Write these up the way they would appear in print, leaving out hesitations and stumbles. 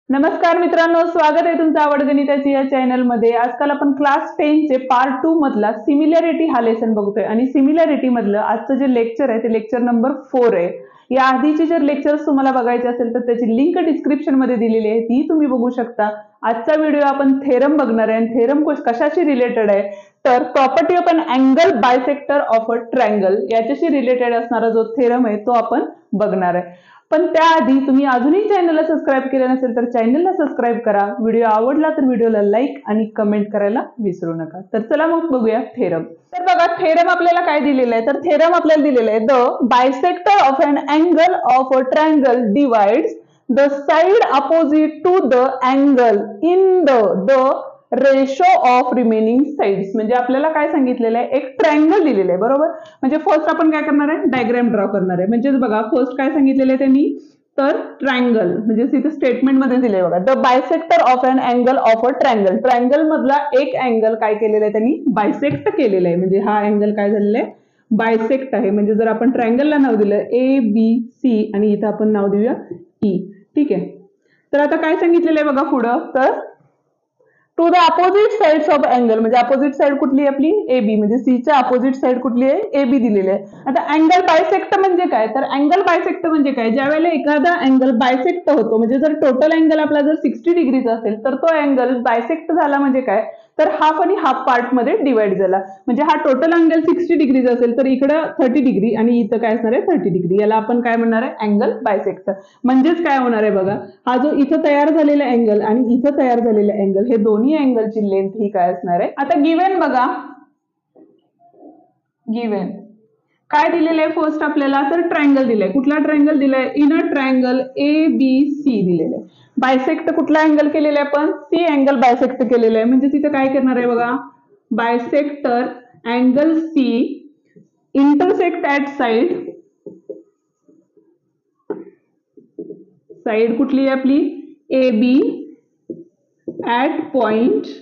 नमस्कार मित्रांनो, स्वागत आहे तुमचं आवड गणिताची या चॅनलमध्ये। आजकाल आपण क्लास 10 चे पार्ट 2 मधला सिमिलॅरिटी हा लेसन बघतोय आणि सिमिलॅरिटी मधलं आजचं जे लेक्चर आहे ते लेक्चर नंबर 4 आहे। या आधीचे जर लेक्चर्स तुम्हाला बघायचे असेल तर त्याची लिंक डिस्क्रिप्शन मध्ये दिलेली आहे, ती तुम्ही बघू शकता। आजचा व्हिडिओ आपण थेरम बघणार आहे आणि थेरम कशाशी रिलेटेड आहे तर property of an angle bisector of a triangle याच्याशी रिलेटेड असणारा जो थेरम आहे तो आपण बघणार आहे। पण त्याआधी तुम्ही अजूनही चॅनलला सबस्क्राइब केलं नसेल तर चॅनलला सबस्क्राइब करा। व्हिडिओ आवडला तर व्हिडिओला लाईक आणि कमेंट करायला विसरू नका। तर चला मग बघूया थेरम। तर बघा थेरम आपल्याला काय दिलेलं आहे तर थेरम आपल्याला दिलेलं आहे the bisector of an angle of a triangle divides the side opposite to the angle in the ratio of remaining sides. म्हणजे आपल्याला काय सांगितलेलं आहे, एक ट्रायंगल दिलेलं आहे बरोबर। म्हणजे फर्स्ट आपण काय करणार आहे, डायग्राम ड्रॉ करणार आहे। म्हणजे बघा फर्स्ट काय सांगितलेलं आहे त्यांनी तर ट्रायंगल म्हणजे तिथे स्टेटमेंट मध्ये दिले बघा the bisector of an angle of a triangle. Triangle मधला एक अँगल काय केलेला आहे त्यांनी बायसेक्ट केलेला आहे। म्हणजे हा अँगल काय झालेला आहे बायसेक्ट आहे। म्हणजे जर आपण ट्रायंगलला नाव दिलं ABC आणि इथं आपण नाव देऊया E, ठीक आहे। तर आता काय सांगितलेलं आहे बघा पुढं तर to the opposite sides of angle म्हणजे अपोजिट साइड कुठली आहे आपली AB, म्हणजे C च्या अपोजिट साइड कुठली आहे AB दिलेली आहे। आता अँगल बायसेक्ट म्हणजे काय तर अँगल बायसेक्ट म्हणजे काय, ज्या वेळेला एखादा अँगल बायसेक्ट होतो म्हणजे जर टोटल अँगल आपला जर 60 डिग्रीचा असेल तर तो अँगल बायसेक्ट झाला म्हणजे काय तर हाफ आणि हाफ पार्ट मध्ये डिवाइड झाला। म्हणजे हा टोटल अँगल 60 डिग्रीचा असेल तर इकडे 30 डिग्री आणि इथं काय असणार आहे 30 डिग्री, याला आपण काय म्हणणार आहे अँगल बायसेक्ट। म्हणजेच काय होणार आहे बघा, हा जो इथं तयार झालेला अँगल आणि इथं तयार झालेला अँगल हे दोन्ही अँगलची लेंथ ही काय असणार आहे। आता गिव्हन बघा, गिव्हन काय दिलेलं आहे फर्स्ट आपल्याला तर ट्रायंगल दिलंय। कुठला ट्रायंगल दिलाय इन अ ट्रायंगल ABC दिलेलं आहे। बायसेक्ट कुठला अँगल केलेला आहे आपण C अँगल बायसेक्ट केलेला आहे। म्हणजे तिथे काय करणार आहे बघा bisector angle C intersect at side, side कुठली आहे आपली AB ऍट पॉइंट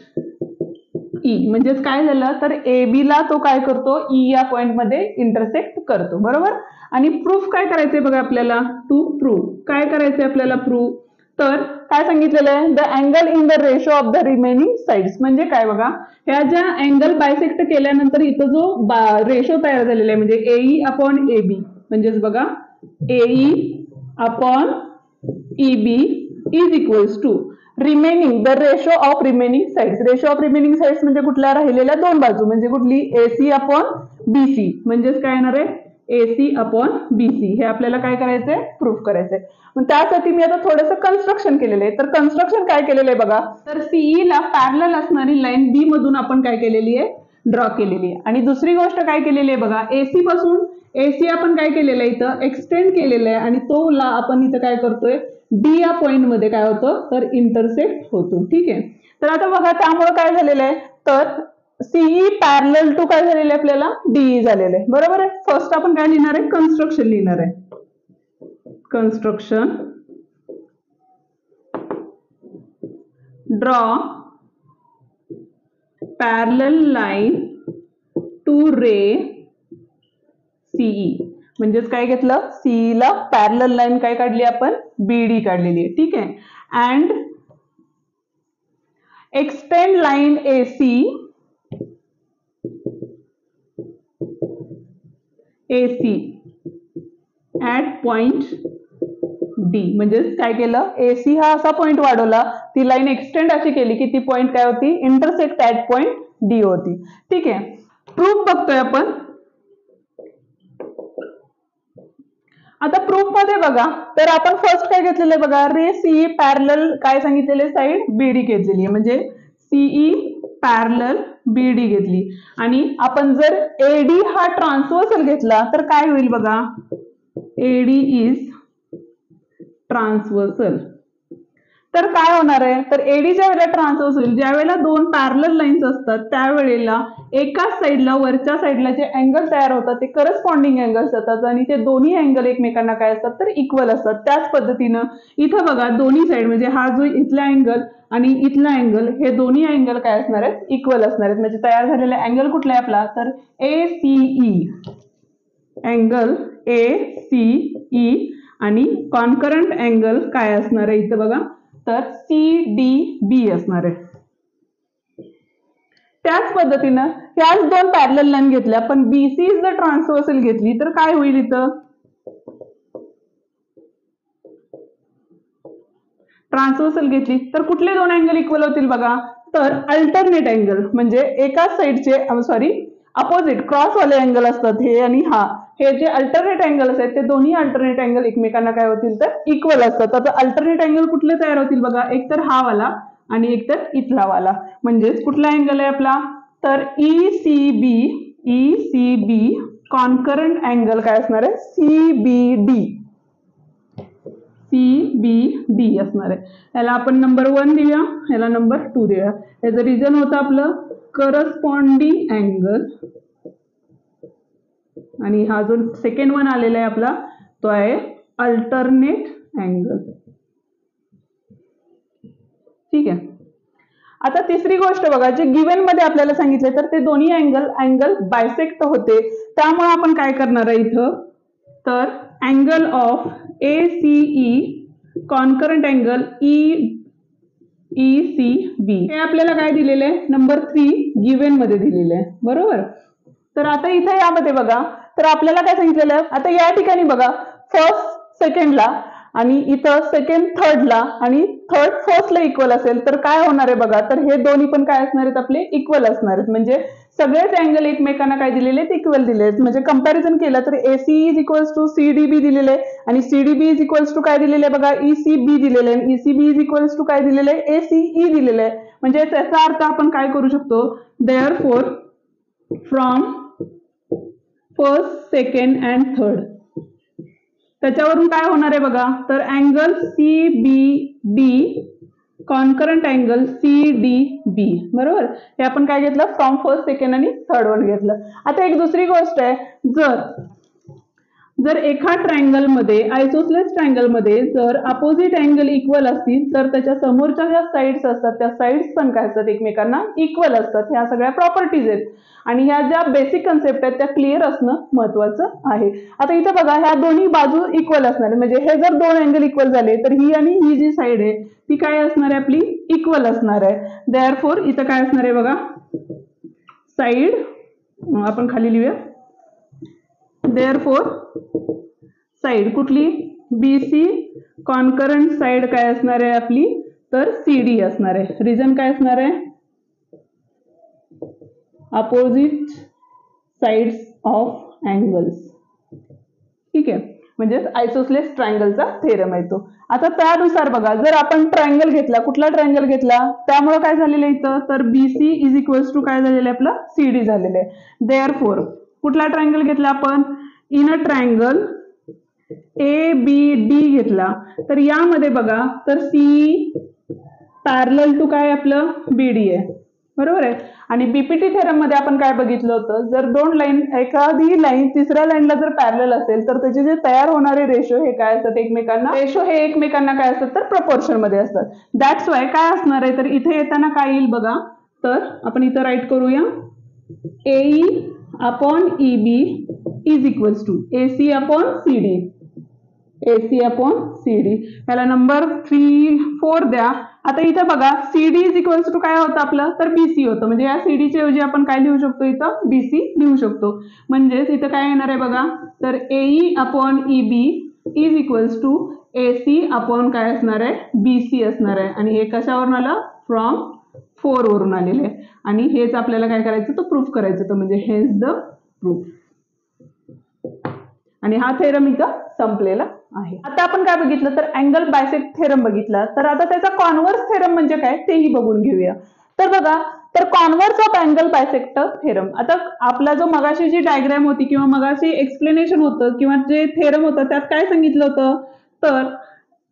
E। म्हणजेच काय झालं तर AB ला तो काय करतो E या पॉइंट मध्ये इंटरसेक्ट करतो बरोबर। आणि प्रूफ काय करायचंय बघा आपल्याला टू प्रूव्ह, काय करायचंय आपल्याला प्रूव्ह तर काय सांगितलेलं आहे the angle in the ratio of the remaining sides. म्हणजे काय बघा ह्या ज्या अँगल बायसेक्ट केल्यानंतर इथं जो रेशो तयार झालेला आहे म्हणजे AE अपॉन AB, म्हणजेच बघा AE upon EB is equals to remaining the ratio of remaining sides. Ratio of remaining sides म्हणजे कुठल्या राहिलेल्या दोन बाजू म्हणजे कुठली AC अपॉन BC, म्हणजेच काय येणार आहे AC अपॉन BC। हे आपल्याला काय करायचंय प्रूफ करायचंय। मग त्यासाठी मी आता थोडंसं कन्स्ट्रक्शन केलेलं आहे। तर कन्स्ट्रक्शन काय केलेलं आहे बघा तर CE ला पॅरलल असणारी लाईन B मधून आपण काय केलेली आहे ड्रॉ केलेली आहे। आणि दुसरी गोष्ट काय केलेली आहे बघा AC पासून AC आपण काय केलेलं आहे इथं एक्सटेंड केलेलं आहे आणि तो ला आपण इथं काय करतोय D या पॉइंट मध्ये काय होतं तर इंटरसेक्ट होतो, ठीक आहे। तर आता बघा त्यामुळे काय झालेलं आहे तर CE पॅरलल टू काय झालेलं आहे आपल्याला DE झालेलं आहे बरोबर आहे। फर्स्ट आपण काय लिहिणार आहे कन्स्ट्रक्शन लिहिणार आहे, construction draw parallel line to ray CE। म्हणजेच काय घेतलं CE ला पॅरलल लाईन काय काढली आपण BD काढलेली आहे, ठीक आहे। And extend line AC at point D। म्हणजेच काय केलं AC हा असा पॉइंट वाढवला, ती लाईन एक्सटेंड अशी केली की ती पॉइंट काय होती इंटरसेक्ट ऍट पॉइंट D होती, ठीक आहे। प्रूफ बघतोय आपण। आता प्रूफ मध्ये बघा तर आपण फर्स्ट काय घेतलेलं आहे बघा रे CE पॅरलल काय सांगितलेले साइड BD घेतलेली आहे। म्हणजे CE पॅरलल BD घेतली आणि आपण जर AD हा ट्रान्सव्हर्सल घेतला तर काय होईल बघा AD इज ट्रान्सव्हर्सल। तर काय होणार आहे तर AD ज्या वेळेला ट्रान्सव्हर्स होईल, ज्या वेळेला दोन पॅरलल लाईन्स असतात त्यावेळेला एकाच साईडला वरच्या साईडला जे अँगल तयार होतात ते करस्पॉन्डिंग अँगल्स असतात आणि ते दोन्ही अँगल एकमेकांना काय असतात तर इक्वल असतात। त्याच पद्धतीनं इथं बघा दोन्ही साईड म्हणजे हा जो इथला अँगल आणि इथला अँगल हे दोन्ही अँगल काय असणार आहेत इक्वल असणार आहेत। म्हणजे तयार झालेला अँगल कुठला आहे आपला तर ACE, अँगल ACE आणि कॉन्करंट अँगल काय असणार आहे इथं बघा तर CDB असणार आहे. त्याच पद्धतीनं ह्याच दोन पॅरलल लाईन घेतल्या, पण BC जर ट्रान्सव्हर्सल घेतली तर काय होईल इथं? ट्रान्सव्हर्सल घेतली तर कुठले दोन अँगल इक्वल होतील बघा? तर अल्टरनेट अँगल, म्हणजे एका साइडचे सॉरी अपोजिट क्रॉस वाले अँगल असतात हे आणि हा, हे जे अल्टरनेट अँगल्स आहेत ते दोन्ही अल्टरनेट अँगल एकमेकांना काय होतील तर इक्वल असतात. आता अल्टरनेट अँगल कुठले तयार होतील बघा? एक तर हा वाला आणि एक तर इथला वाला. म्हणजेच कुठला अँगल आहे आपला? तर ECB कॉन्करंट अँगल काय असणार आहे? CBD असणार आहे. याला आपण नंबर 1 देऊया, याला नंबर 2 देऊया. याचं रिझन होतं आपलं करस्पॉन्डिंग अँगल, आणि हा जो सेकंड वन आलेला आहे आपला तो आहे अल्टरनेट अँगल. ठीक आहे. आता तिसरी गोष्ट बघा, जे गिवन मध्ये आपल्याला सांगितलं तर ते दोन्ही अँगल बायसेक्ट होते. त्यामुळे आपण काय करणार आहे इथं? तर angle of ACE concurrent angle ECB हे आपल्याला काय दिलेलं आहे? नंबर 3 गिवन मध्ये दिलेलं आहे, बरोबर. तर आता इथे यामध्ये बघा, तर आपल्याला काय सांगितलेलं आहे? आता या ठिकाणी बघा, फर्स्ट सेकंडला आणि इथं सेकंड थर्डला आणि थर्ड फोर्थला इक्वल असेल तर काय होणार आहे बघा? तर हे दोन्ही पण काय असणार आहेत? आपले इक्वल असणार आहेत. म्हणजे सगळेच अँगल एकमेकांना काय दिलेले आहेत? इक्वल दिले आहेत. म्हणजे कंपॅरिझन केलं तर ACE is equals to CDB दिलेले आहे आणि CDB इज इक्वल्स टू काय दिलेले आहे बघा? ECB दिलेले आहे. ECB इज इक्वल्स टू काय दिलेले आहे? ACE दिलेले आहे. म्हणजे त्याचा अर्थ आपण काय करू शकतो? Therefore from first, second and third, त्याच्यावरून काय होणार आहे बघा? तर angle CBD concurrent angle CDB, बरोबर. हे आपण काय घेतलं? फ्रॉम फर्स्ट, सेकंड आणि थर्ड वन घेतलं. आता एक दुसरी गोष्ट आहे, जर एका ट्रायंगल मध्ये, आयसोसेलेस ट्रायंगल मध्ये जर अपोजिट अँगल इक्वल असतील तर त्याच्या समोरच्या ज्या साइड्स असतात त्या साइड्स पण काय असतात? एकमेकांना इक्वल असतात. ह्या सगळ्या प्रॉपर्टीज आहेत आणि ह्या ज्या बेसिक कन्सेप्ट आहेत त्या क्लिअर असणं महत्वाचं आहे. आता इथे बघा, ह्या दोन्ही बाजू इक्वल असणार आहे. म्हणजे हे जर दोन अँगल इक्वल झाले तर ही आणि ही जी साइड आहे ती काय असणार आहे? आपली इक्वल असणार आहे. देअरफॉर इथं काय असणार आहे बघा? साइड आपण खाली लिहूया. देअरफॉर साइड कुठली? BC कॉन्करंट साइड काय असणार आहे आपली? तर CD असणार आहे. रिझन काय असणार आहे? Opposite sides of angles. ठीक आहे, म्हणजे आयसोसेलेस ट्रायंगलचा थेरम आहे तो. आता त्यानुसार बघा, जर आपण ट्रायंगल घेतला, कुठला ट्रायंगल घेतला, त्यामुळे काय झालेलं इथं? तर BC इज इक्वल्स टू काय झालेलं आहे? आपलं CD झालेलं आहे. देअरफॉर कुठला ट्रायंगल घेतला आपण? इन अ ट्रायंगल ABD घेतला तर यामध्ये बघा, तर C पॅरलल टू काय आपलं? BD आहे, बरोबर आहे. आणि BPT थेरम मध्ये आपण काय बघितलं होतं? जर दोन लाईन, एखादी लाईन तिसऱ्या लाईनला जर पॅरलल असेल तर त्याचे जे तयार होणारे रेशो हे काय असतात? एकमेकांना रेशो हे एकमेकांना काय असतात? तर प्रपोर्शन मध्ये असतात. दॅट्स वाय काय असणार आहे? तर इथे येताना काय येईल बघा? तर आपण इथं राईट करूया, AE upon EB is equals to AC upon CD. AC upon CD. याला नंबर 3, 4 द्या. आता इथं बघा, CD इज इक्वल्स टू काय होतं आपलं? तर BC होतं. म्हणजे या CD च्या ऐवजी आपण काय लिहू शकतो? इथं BC लिहू शकतो. म्हणजेच इथं काय येणार आहे बघा? तर AE upon EB is equals to AC upon काय असणार आहे? BC असणार आहे. आणि हे कशावरून आलं? फ्रॉम 4 वरून आलेले आहे. आणि हेच आपल्याला काय करायचं? तर प्रूफ करायचं. तर म्हणजे हेच द प्रूफ. आणि हा थेरम इथं संपलेला आहे. आता आपण काय बघितलं? तर अँगल बायसेक्ट थेरम बघितला. तर आता त्याचा कॉन्व्हर्स थेरम म्हणजे काय तेही बघून घेऊया. तर बघा, तर converse of angle bisect theorem. आता आपला जो मगाशी जी डायग्राम होती किंवा मगाशी एक्सप्लेनेशन होतं किंवा जे थेरम होतं त्यात काय सांगितलं होतं? तर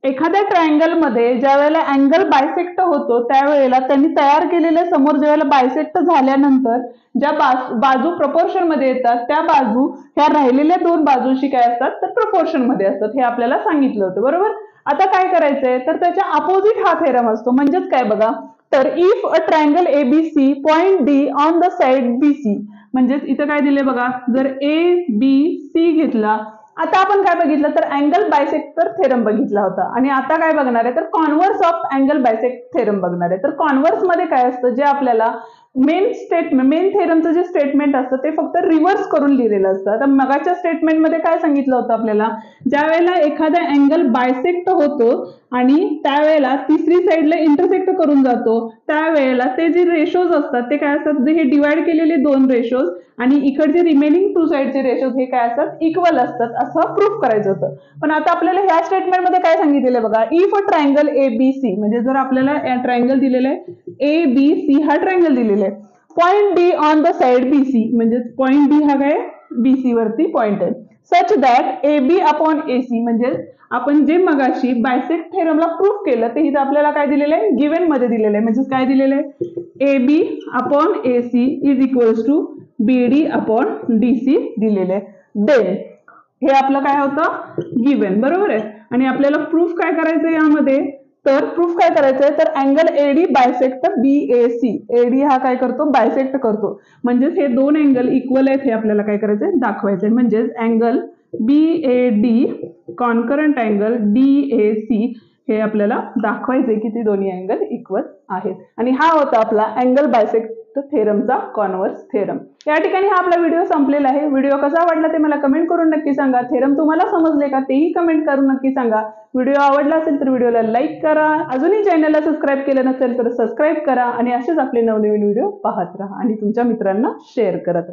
एखाद्या ट्रायंगल मध्ये ज्या वेळेला अँगल बायसेक्ट होतो त्यावेळेला त्यांनी तयार केलेल्या समोर ज्या वेळेला बायसेक्ट झाल्यानंतर ज्या बाजू प्रपोर्शन मध्ये येतात त्या बाजू ह्या राहिलेल्या दोन बाजूशी काय असतात? तर प्रपोर्शन मध्ये असतात. हे आपल्याला सांगितलं होतं, बरोबर. आता काय करायचंय? तर त्याच्या अपोजिट हा थेरम असतो. म्हणजेच काय बघा, तर if a triangle ABC point D on the side BC, म्हणजेच इथं काय दिले बघा, जर ABC घेतला आता आपण काय बघितलं तर अँगल बायसेक्टर थेरम बघितला होता आणि आता काय बघणार आहे तर converse of angle bisect theorem बघणार आहे. तर कॉन्व्हर्स मध्ये काय असतं, जे आपल्याला मेन थेरमचं जे स्टेटमेंट असतं ते फक्त रिव्हर्स करून लिहिलेलं असतं. आता मगाच्या स्टेटमेंटमध्ये काय सांगितलं होतं आपल्याला, ज्या वेळेला एखादा अँगल बायसेक्ट होतो आणि त्यावेळेला तिसरी साईडला इंटरसेक्ट करून जातो, त्यावेळेला ते जे रेशोज असतात ते काय असतात, जे हे डिवाइड केलेले दोन रेशोज आणि इकडचे रिमेनिंग टू साईडचे रेशोज हे काय असतात, इक्वल असतात असं प्रूफ करायचं होतं. पण आता आपल्याला ह्या स्टेटमेंटमध्ये काय सांगितलेलं आहे बघा, इफ अ ट्रायंगल ABC, म्हणजे जर आपल्याला ट्रायंगल दिलेलं आहे ABC, हा ट्रायंगल दिलेला आहे, point D on the side BC, म्हणजे पॉइंट डी हा काय BC वरती पॉइंट आहे, such that AB upon AC, म्हणजे आपण जे मगाशी बायसेक्ट थेरमला प्रूफ केलं ते इथं आपल्याला काय दिलेलं आहे, गिवन मध्ये दिलेलं आहे. म्हणजे काय दिलेलं आहे, AB upon AC is equals to BD upon DC दिलेलं आहे. देन हे आपलं काय होतं, गिवन, बरोबर आहे. आणि आपल्याला प्रूफ काय करायचं यामध्ये, तर प्रूफ काय करायचंय तर angle AD bisect BAC, AD हा काय करतो, बायसेक्ट करतो. म्हणजेच हे दोन अँगल इक्वल आहेत हे आपल्याला काय करायचंय, दाखवायचंय. म्हणजेच angle BAD concurrent angle DAC हे आपल्याला दाखवायचंय की ते दोन्ही अँगल इक्वल आहेत. आणि हा होता आपला अँगल बायसेक्ट थेरमचा कॉन्व्हर्स थेरम. या ठिकाणी हा आपला व्हिडिओ संपलेला आहे. व्हिडिओ कसा वाटला ते मला कमेंट करून नक्की सांगा. थेरम तुम्हाला समजले का तेही कमेंट करून नक्की सांगा. व्हिडिओ आवडला असेल तर व्हिडिओला लाईक करा, अजूनही चॅनलला सबस्क्राईब केलं नसेल तर सबस्क्राईब करा आणि असेच आपले नवनवीन व्हिडिओ पाहत राहा आणि तुमच्या मित्रांना शेअर करत राहा.